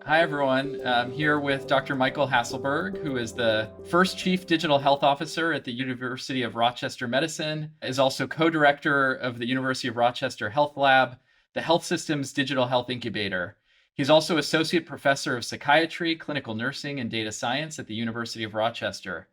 Hi, everyone. I'm here with Dr. Michael Hasselberg, who is the first Chief Digital Health Officer at the University of Rochester Medicine, is also co-director of the University of Rochester Health Lab, the Health Systems Digital Health Incubator. He's also Associate Professor of Psychiatry, Clinical Nursing, and Data Science at the University of Rochester.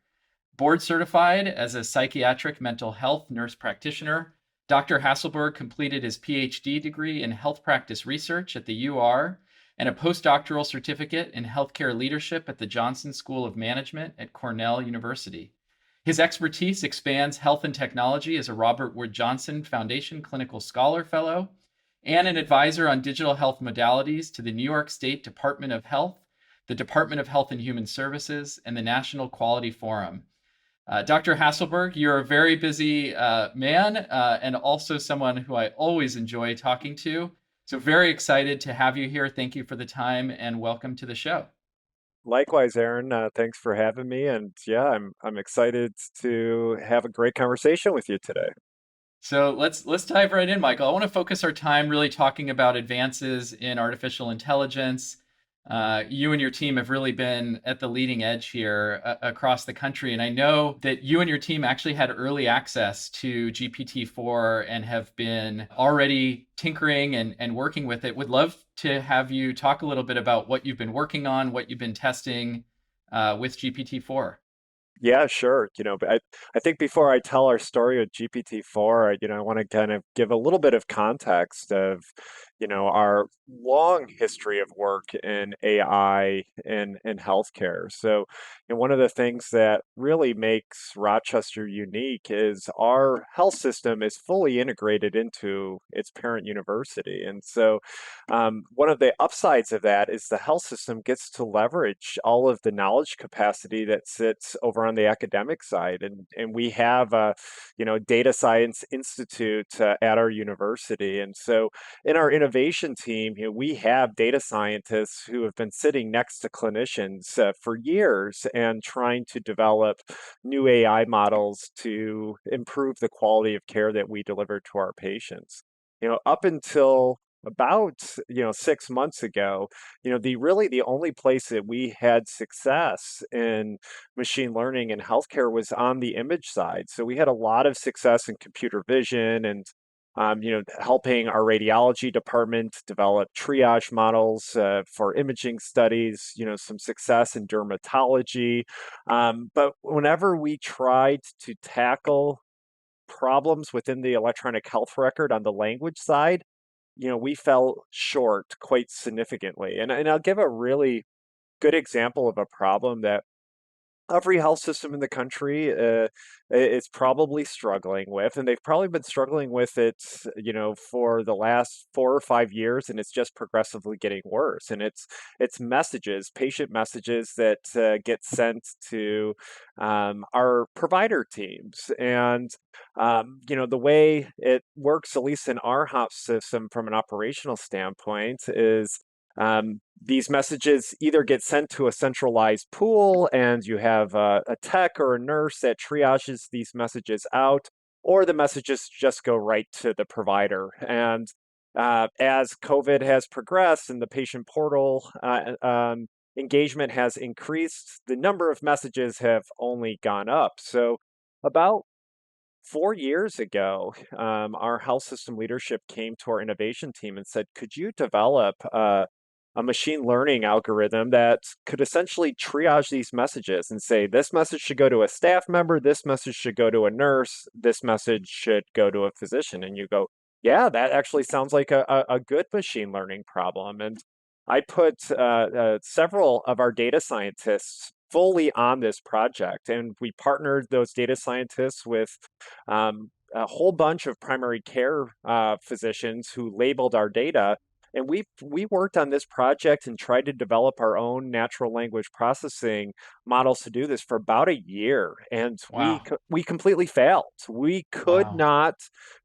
Board certified as a psychiatric mental health nurse practitioner, Dr. Hasselberg completed his PhD degree in health practice research at the UR and a postdoctoral certificate in healthcare leadership at the Johnson School of Management at Cornell University. His expertise expands health and technology as a Robert Wood Johnson Foundation Clinical Scholar Fellow and an advisor on digital health modalities to the New York State Department of Health, the Department of Health and Human Services, and the National Quality Forum. Dr. Hasselberg, you're a very busy man and also someone who I always enjoy talking to. So very excited to have you here. Thank you for the time and welcome to the show. Likewise, Aaron. Thanks for having me, and yeah, I'm excited to have a great conversation with you today. So let's dive right in, Michael. I want to focus our time really talking about advances in artificial intelligence. You and your team have really been at the leading edge here across the country, and I know that you and your team actually had early access to GPT-4 and have been already tinkering and working with it. Would love to have you talk a little bit about what you've been working on, what you've been testing with GPT-4. Yeah, sure. But I think before I tell our story with GPT-4, I want to kind of give a little bit of context of, our long history of work in AI in healthcare. So, one of the things that really makes Rochester unique is our health system is fully integrated into its parent university. And so, one of the upsides of that is the health system gets to leverage all of the knowledge capacity that sits over on the academic side. And we have a, data science institute at our university. And so in our innovation team, we have data scientists who have been sitting next to clinicians for years and trying to develop new AI models to improve the quality of care that we deliver to our patients. Up until about 6 months ago, the only place that we had success in machine learning in healthcare was on the image side. So we had a lot of success in computer vision and helping our radiology department develop triage models for imaging studies, some success in dermatology. But whenever we tried to tackle problems within the electronic health record on the language side, we fell short quite significantly. And I'll give a really good example of a problem that every health system in the country is probably struggling with, and they've probably been struggling with it, for the last 4 or 5 years, and it's just progressively getting worse. And it's messages, patient messages that get sent to our provider teams, and the way it works, at least in our house system, from an operational standpoint, is these messages either get sent to a centralized pool and you have a tech or a nurse that triages these messages out, or the messages just go right to the provider. And as COVID has progressed and the patient portal engagement has increased, the number of messages have only gone up. So about 4 years ago, our health system leadership came to our innovation team and said, could you develop a machine learning algorithm that could essentially triage these messages and say, this message should go to a staff member, this message should go to a nurse, this message should go to a physician? And you go, yeah, that actually sounds like a good machine learning problem. And I put several of our data scientists fully on this project, and we partnered those data scientists with a whole bunch of primary care physicians who labeled our data. And we worked on this project and tried to develop our own natural language processing models to do this for about a year, and Wow. we completely failed. We could Wow. not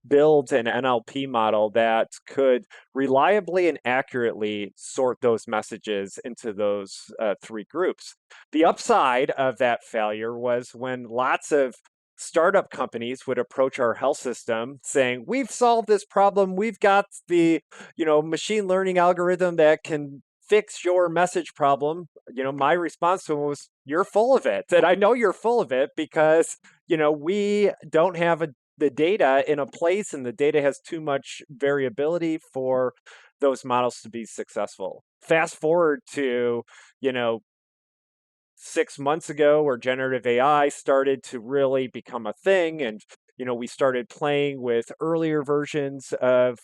build an NLP model that could reliably and accurately sort those messages into those three groups. The upside of that failure was when lots of startup companies would approach our health system saying, "We've solved this problem. We've got the, machine learning algorithm that can fix your message problem." My response to them was, "You're full of it." And I know you're full of it because, we don't have the data in a place, and the data has too much variability for those models to be successful. Fast forward to, you know, 6 months ago, where generative AI started to really become a thing, and we started playing with earlier versions of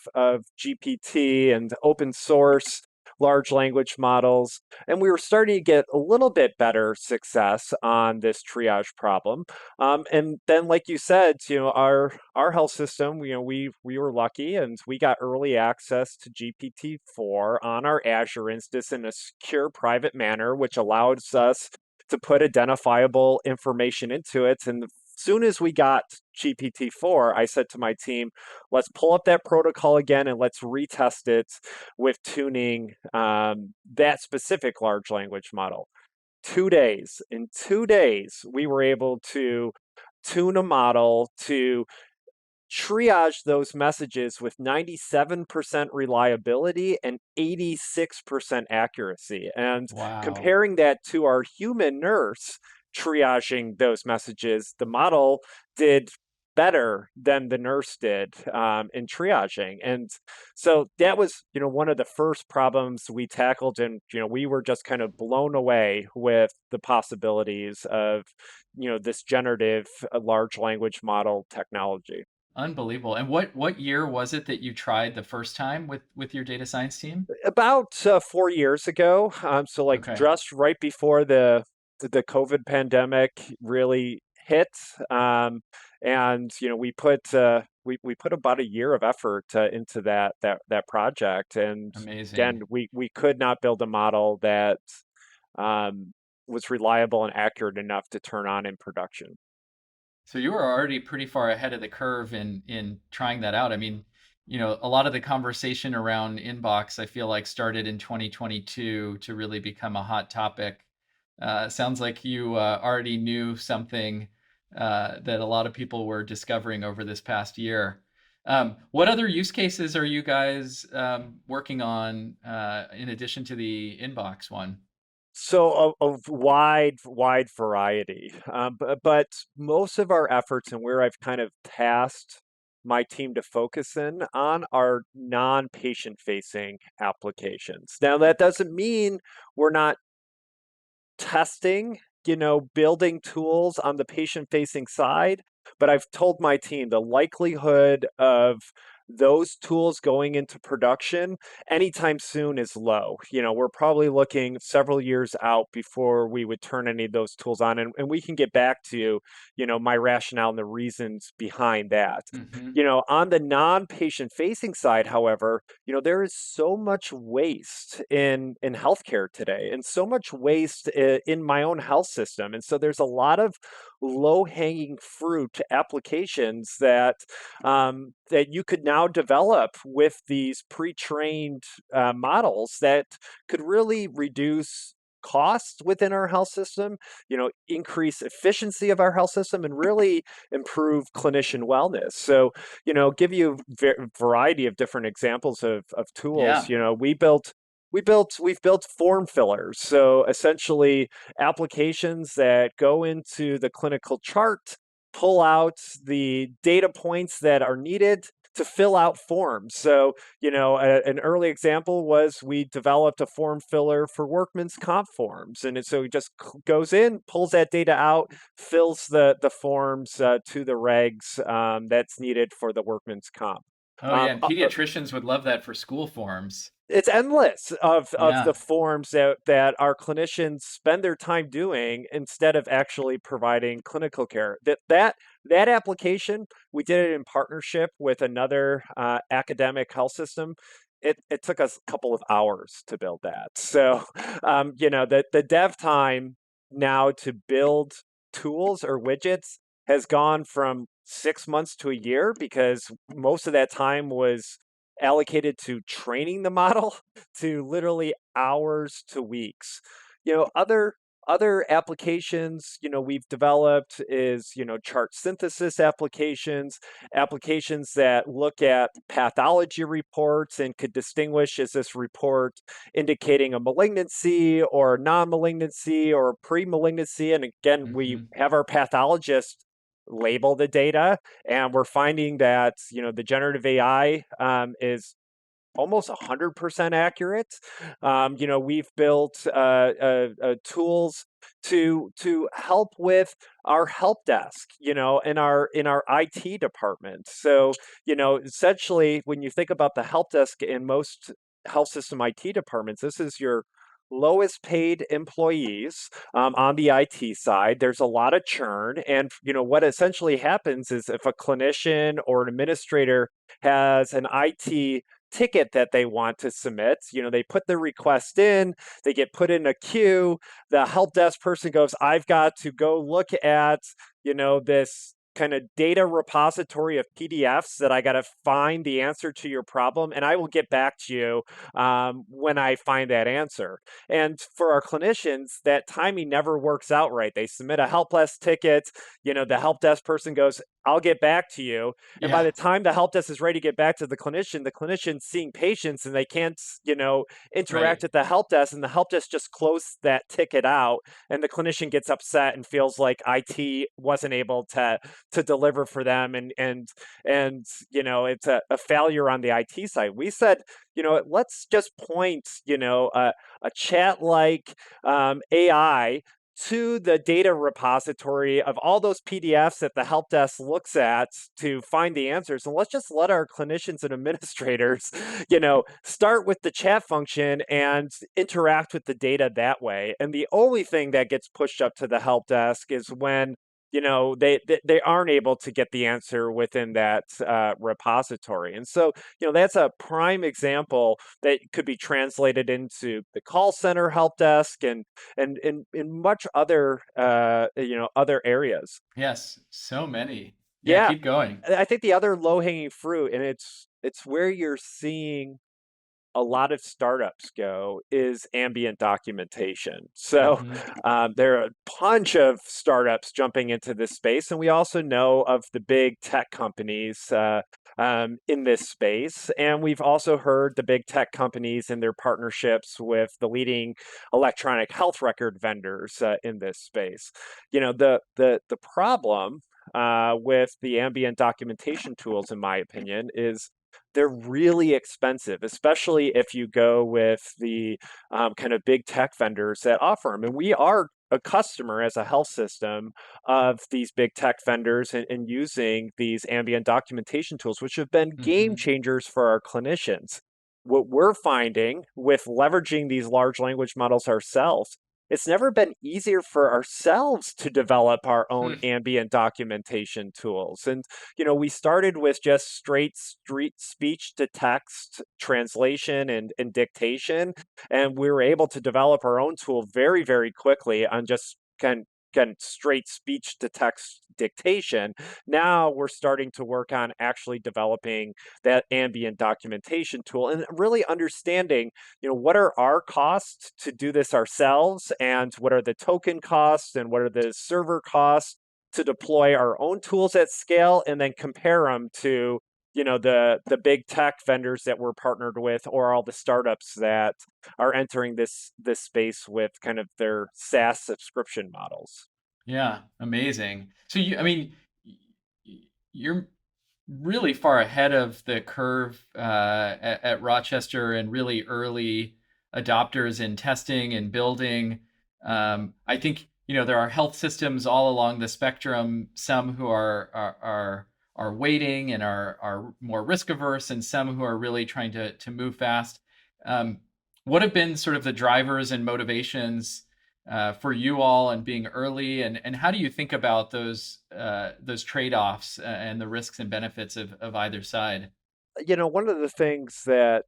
GPT and open source large language models, and we were starting to get a little bit better success on this triage problem. And then, like you said, our health system, we were lucky, and we got early access to GPT-4 on our Azure instance in a secure, private manner, which allows us to put identifiable information into it. And as soon as we got GPT-4, I said to my team, let's pull up that protocol again and let's retest it with tuning that specific large language model. 2 days. In 2 days, we were able to tune a model to triage those messages with 97% reliability and 86% accuracy. And Wow. comparing that to our human nurse triaging those messages, the model did better than the nurse did in triaging. And so that was, one of the first problems we tackled. And, we were just kind of blown away with the possibilities of, this generative large language model technology. Unbelievable. And what year was it that you tried the first time with your data science team? About 4 years ago, so like Okay. just right before the COVID pandemic really hit, and we put about a year of effort into that project, and again, Amazing. we could not build a model that um, was reliable and accurate enough to turn on in production. So you were already pretty far ahead of the curve in trying that out. I mean, a lot of the conversation around inbox, I feel like started in 2022 to really become a hot topic. Sounds like you already knew something that a lot of people were discovering over this past year. What other use cases are you guys working on in addition to the inbox one? So of wide variety, but most of our efforts and where I've kind of tasked my team to focus in on are non-patient facing applications. Now that doesn't mean we're not testing, building tools on the patient facing side. But I've told my team the likelihood of those tools going into production anytime soon is low. We're probably looking several years out before we would turn any of those tools on. And we can get back to, my rationale and the reasons behind that. Hmm. On the non-patient facing side, however, there is so much waste in healthcare today, and so much waste in my own health system. And so there's a lot of low-hanging fruit applications that you could now develop with these pre-trained models that could really reduce costs within our health system, increase efficiency of our health system, and really improve clinician wellness. So, give you a variety of different examples of tools. Yeah. We've built form fillers. So essentially applications that go into the clinical chart, pull out the data points that are needed to fill out forms. So, an early example was we developed a form filler for workman's comp forms. And so it just goes in, pulls that data out, fills the forms to the regs that's needed for the workman's comp. Oh yeah, Um, and uh, uh, pediatricians would love that for school forms. it's endless of the Yeah. forms that our clinicians spend their time doing instead of actually providing clinical care. That application, we did it in partnership with another academic health system. It took us a couple of hours to build that. So, the dev time now to build tools or widgets has gone from 6 months to a year, because most of that time was allocated to training the model to literally hours to weeks. Other Other applications, we've developed is, chart synthesis applications, applications that look at pathology reports and could distinguish, is this report indicating a malignancy or non-malignancy or pre-malignancy? And again, we Hmm. have our pathologists label the data, and we're finding that, the generative AI is almost 100% accurate. We've built tools to help with our help desk, in our IT department. So, essentially, when you think about the help desk in most health system IT departments, this is your lowest paid employees on the IT side. There's a lot of churn, and what essentially happens is if a clinician or an administrator has an IT ticket that they want to submit. They put the request in, they get put in a queue. The help desk person goes, I've got to go look at, this kind of data repository of PDFs that I got to find the answer to your problem, and I will get back to you when I find that answer. And for our clinicians, that timing never works out right. They submit a help desk ticket, the help desk person goes, I'll get back to you. And by Yeah, the time the help desk is ready to get back to the clinician's seeing patients and they can't, interact right. with the help desk, and the help desk just closed that ticket out, and the clinician gets upset and feels like IT wasn't able to deliver for them, and it's a failure on the IT side. We said, let's just point, a chat like AI to the data repository of all those PDFs that the help desk looks at to find the answers. And let's just let our clinicians and administrators, start with the chat function and interact with the data that way. And the only thing that gets pushed up to the help desk is when they aren't able to get the answer within that repository. And so that's a prime example that could be translated into the call center help desk and in much other other areas. Yes, so many. Yeah, Yeah, keep going. I think the other low hanging fruit, and it's where you're seeing a lot of startups go, is ambient documentation. So Hmm. there are a bunch of startups jumping into this space, and we also know of the big tech companies in this space. And we've also heard the big tech companies and their partnerships with the leading electronic health record vendors in this space. The problem with the ambient documentation tools, in my opinion, is they're really expensive, especially if you go with the kind of big tech vendors that offer them. And we are a customer as a health system of these big tech vendors and using these ambient documentation tools, which have been game Hmm. changers for our clinicians. What we're finding with leveraging these large language models ourselves, it's never been easier for ourselves to develop our own ambient documentation tools. And we started with just straight street speech to text translation and dictation, and we were able to develop our own tool very, very quickly on just straight speech to text dictation. Now we're starting to work on actually developing that ambient documentation tool and really understanding, what are our costs to do this ourselves, and what are the token costs, and what are the server costs to deploy our own tools at scale, and then compare them to the big tech vendors that we're partnered with, or all the startups that are entering this space with kind of their SaaS subscription models. Yeah, amazing. So I mean, you're really far ahead of the curve at Rochester and really early adopters in testing and building. I think there are health systems all along the spectrum. Some who are waiting and are more risk averse, and some who are really trying to move fast. Um, what have been sort of the drivers and motivations for you all and being early, and how do you think about those trade-offs and the risks and benefits of either side? One of the things that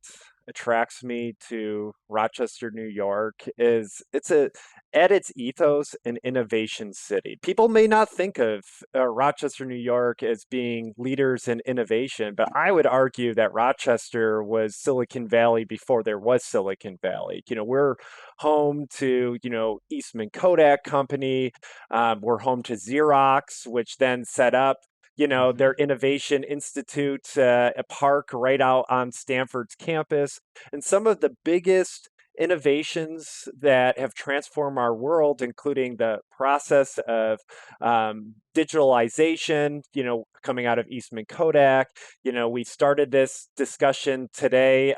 attracts me to Rochester, New York is it's a at its ethos an innovation city. People may not think of Rochester, New York as being leaders in innovation, but I would argue that Rochester was Silicon Valley before there was Silicon Valley. We're home to, Eastman Kodak Company. We're home to Xerox, which then set up their Hmm. Innovation Institute, a park right out on Stanford's campus. And some of the biggest innovations that have transformed our world, including the process of digitalization, coming out of Eastman Kodak. We started this discussion today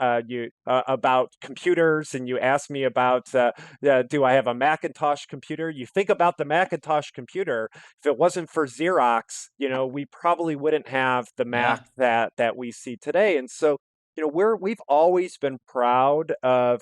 about computers, and you asked me about do I have a Macintosh computer? You think about the Macintosh computer, if it wasn't for Xerox, we probably wouldn't have the Mac Yeah. that we see today. And so, we've always been proud of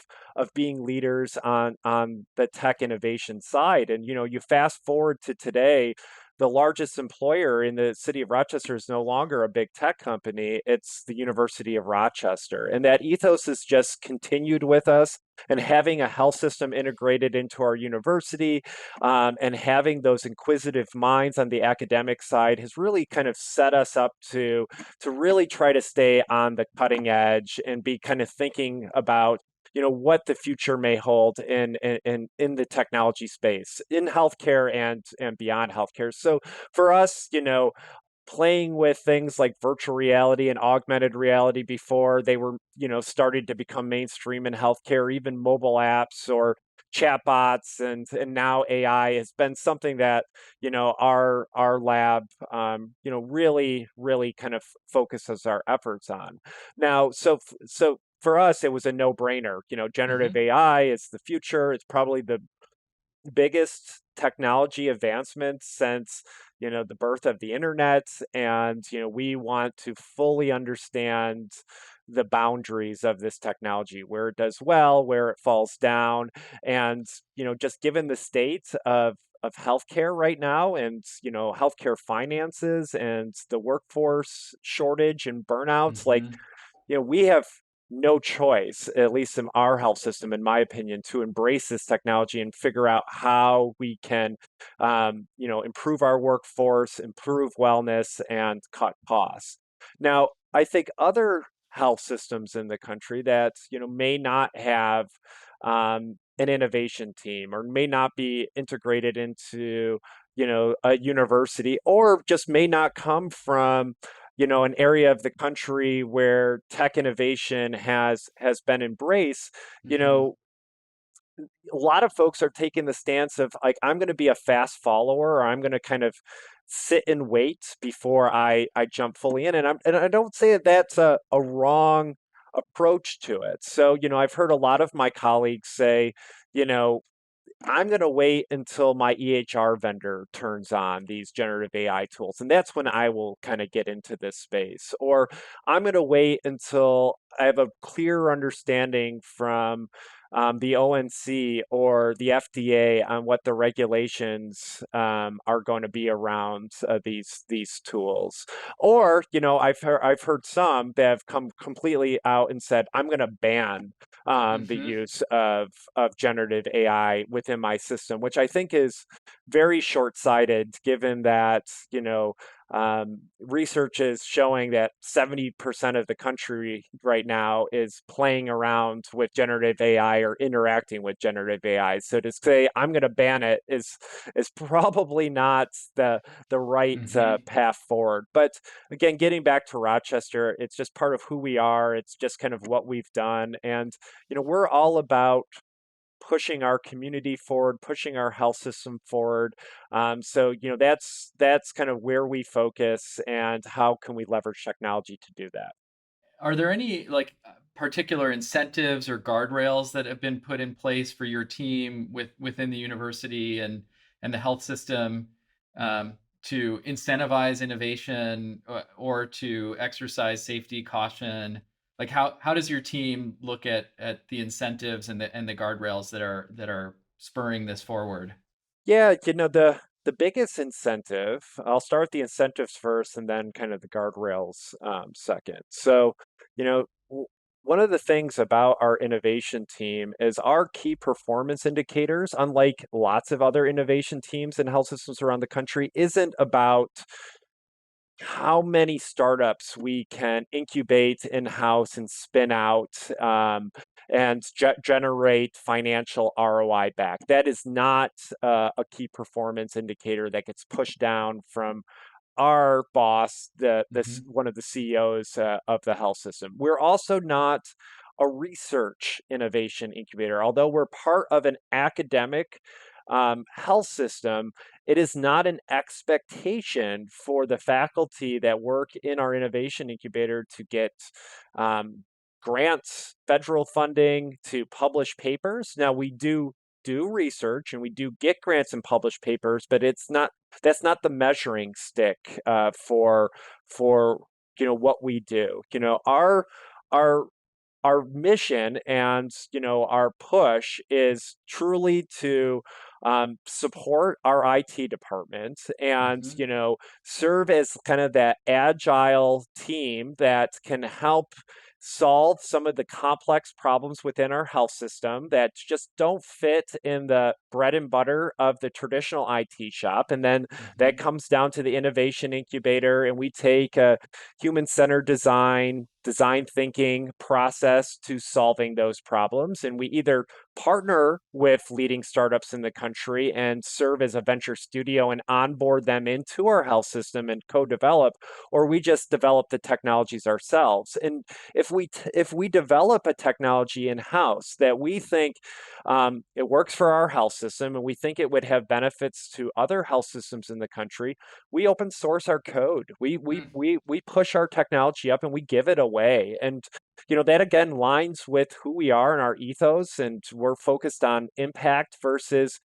being leaders on the tech innovation side. And you fast forward to today, the largest employer in the city of Rochester is no longer a big tech company. It's the University of Rochester. And that ethos has just continued with us. And having a health system integrated into our university, and having those inquisitive minds on the academic side has really kind of set us up to really try to stay on the cutting edge and be kind of thinking about what the future may hold in the technology space in healthcare and beyond healthcare. So for us, playing with things like virtual reality and augmented reality before they were, started to become mainstream in healthcare, even mobile apps or chatbots and now AI has been something that, our lab, really kind of focuses our efforts on. Now, so for us, it was a no-brainer. Generative Hmm. AI is the future. It's probably the biggest technology advancement since the birth of the internet, and we want to fully understand the boundaries of this technology, where it does well, where it falls down. And just given the state of healthcare right now, and healthcare finances and the workforce shortage and burnouts, like, Hmm. we have no choice, at least in our health system, in my opinion, to embrace this technology and figure out how we can, improve our workforce, improve wellness, and cut costs. Now, I think other health systems in the country that may not have an innovation team or may not be integrated into a university or just may not come from an area of the country where tech innovation has been embraced. you Hmm. know a lot of folks are taking the stance of like, I'm going to be a fast follower, or I'm going to kind of sit and wait before I jump fully in. And I don't say that that's a wrong approach to it. So I've heard a lot of my colleagues say, you know I'm going to wait until my EHR vendor turns on these generative AI tools. And that's when I will kind of get into this space. Or I'm going to wait until I have a clear understanding from the ONC or the FDA on what the regulations are going to be around these tools. Or, I've heard some that have come completely out and said, I'm going to ban the Hmm. use of generative AI within my system, which I think is very short-sighted, given that research is showing that 70% of the country right now is playing around with generative AI or interacting with generative AI. So to say I'm going to ban it is probably not the right Hmm. path forward. But again, getting back to Rochester, it's just part of who we are. It's just kind of what we've done, and we're all about pushing our community forward, pushing our health system forward. So that's kind of where we focus, and how can we leverage technology to do that. Are there any particular incentives or guardrails that have been put in place for your team within the university and the health system to incentivize innovation or to exercise safety caution? Like how does your team look at the incentives and the guardrails that are spurring this forward? Yeah, the biggest incentive, I'll start with the incentives first and then kind of the guardrails second. So, you know, w- one of the things about our innovation team is our key performance indicators, unlike lots of other innovation teams in health systems around the country, isn't about how many startups we can incubate in-house and spin out and generate financial ROI back. That is not a key performance indicator that gets pushed down from our boss, this Hmm. one of the CEOs of the health system. We're also not a research innovation incubator. Although we're part of an academic health system, it is not an expectation for the faculty that work in our innovation incubator to get grants, federal funding to publish papers. Now, we do research and we do get grants and publish papers, but it's not that's not the measuring stick for what we do. Our our mission and our push is truly to support our IT department and Hmm. serve as kind of that agile team that can help solve some of the complex problems within our health system that just don't fit in the bread and butter of the traditional IT shop. And then that Hmm. comes down to the innovation incubator, and we take a human-centered design thinking process to solving those problems. And we either partner with leading startups in the country and serve as a venture studio and onboard them into our health system and co-develop, or we just develop the technologies ourselves. And if we develop a technology in-house that we think it works for our health system and we think it would have benefits to other health systems in the country, we open source our code. We push our technology up and we give it away. And that again lines with who we are and our ethos, and we're focused on impact versus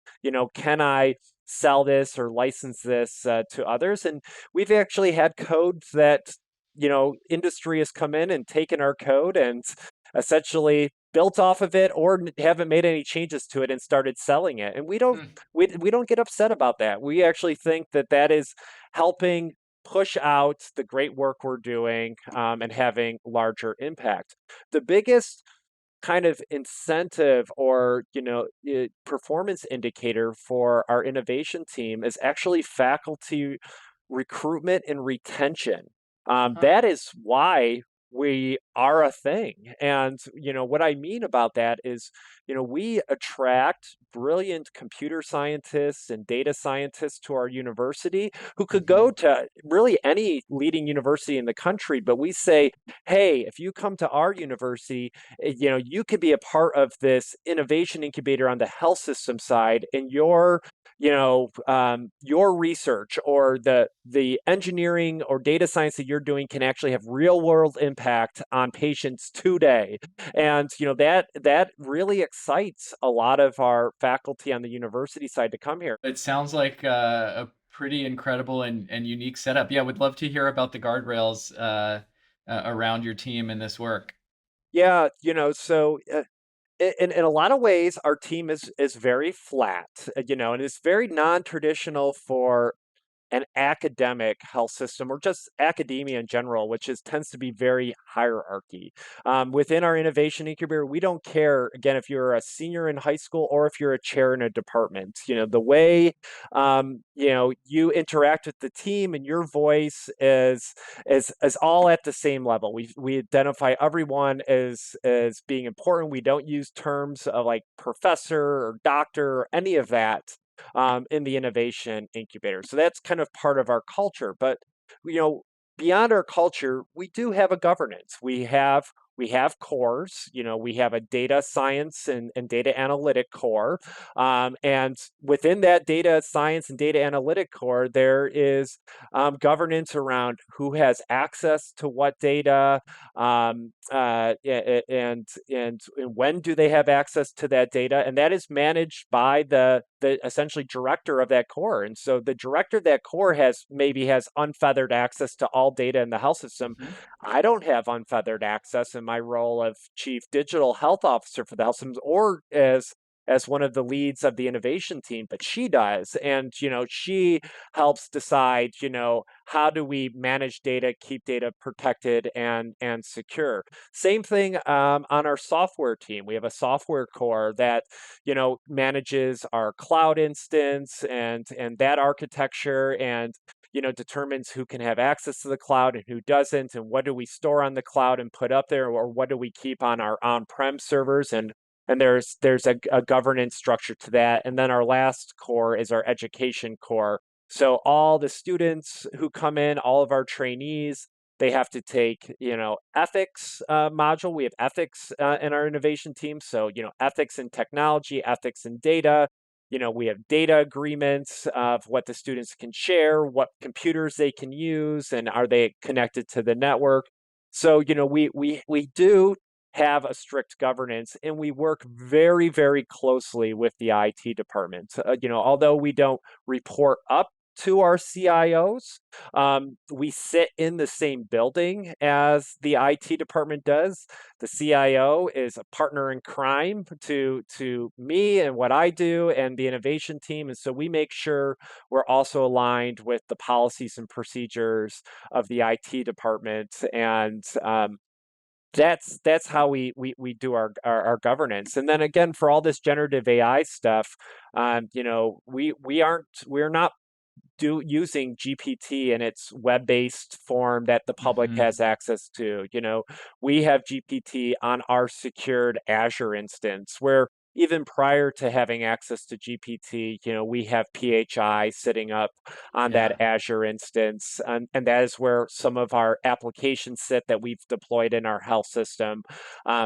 can I sell this or license this to others. And we've actually had codes that industry has come in and taken our code and essentially built off of it or haven't made any changes to it and started selling it. And we don't get upset about that. We actually think that that is helping push out the great work we're doing and having larger impact. The biggest kind of incentive or performance indicator for our innovation team is actually faculty recruitment and retention. Huh. That is why we are a thing. And what I mean about that is we attract brilliant computer scientists and data scientists to our university who could go Hmm. to really any leading university in the country, but we say, hey, if you come to our university, you could be a part of this innovation incubator on the health system side, and your research or the engineering or data science that you're doing can actually have real world impact on patients today. And that really excites a lot of our faculty on the university side to come here. It sounds like a pretty incredible and unique setup. Yeah, would love to hear about the guardrails around your team and this work. Yeah, so in a lot of ways, our team is very flat, and it's very non-traditional for an academic health system or just academia in general, which tends to be very hierarchy. Within our innovation incubator, we don't care, again, if you're a senior in high school or if you're a chair in a department. The way you interact with the team and your voice is all at the same level. We identify everyone as being important. We don't use terms of like professor or doctor or any of that in the innovation incubator. So that's kind of part of our culture. But you know, beyond our culture, we do have a governance. We have cores. We have a data science and data analytic core, and within that data science and data analytic core, there is governance around who has access to what data, and when do they have access to that data, and that is managed by the essentially director of that core. And so the director of that core maybe has unfeathered access to all data in the health system. Hmm. I don't have unfeathered access in my role of chief digital health officer for the health systems or as as one of the leads of the innovation team, but she does. And, she helps decide, how do we manage data, keep data protected and secure. Same thing on our software team. We have a software core that, manages our cloud instance and that architecture and determines who can have access to the cloud and who doesn't, and what do we store on the cloud and put up there, or what do we keep on our on-prem servers, and there's a governance structure to that. And then our last core is our education core. So all the students who come in, all of our trainees, they have to take, ethics module. We have ethics in our innovation team. So, ethics in technology, ethics in data. We have data agreements of what the students can share, what computers they can use, and are they connected to the network. So, we do have a strict governance, and we work very, very closely with the IT department. Although we don't report up to our CIOs, we sit in the same building as the IT department does. The CIO is a partner in crime to me and what I do and the innovation team. And so we make sure we're also aligned with the policies and procedures of the IT department. And that's how we do our governance. And then again, for all this generative AI stuff, we're not using GPT in its web-based form that the public Hmm. has access to. We have GPT on our secured Azure instance, where even prior to having access to GPT, we have PHI sitting up on that Yeah. Azure instance. And that is where some of our applications sit that we've deployed in our health system.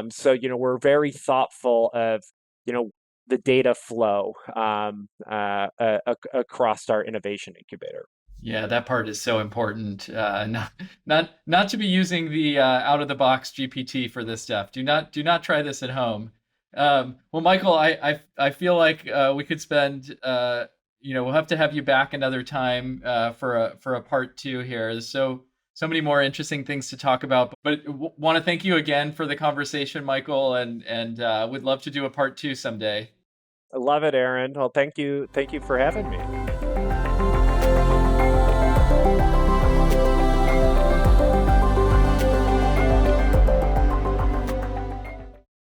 So, we're very thoughtful of, you know, the data flow across our innovation incubator. Yeah, that part is so important. Not to be using the out of the box GPT for this stuff. Do not try this at home. Well, Michael, I feel like we could spend we'll have to have you back another time for a part two here. There's so many more interesting things to talk about. But want to thank you again for the conversation, Michael, and would love to do a part two someday. I love it, Aaron. Well, thank you for having me.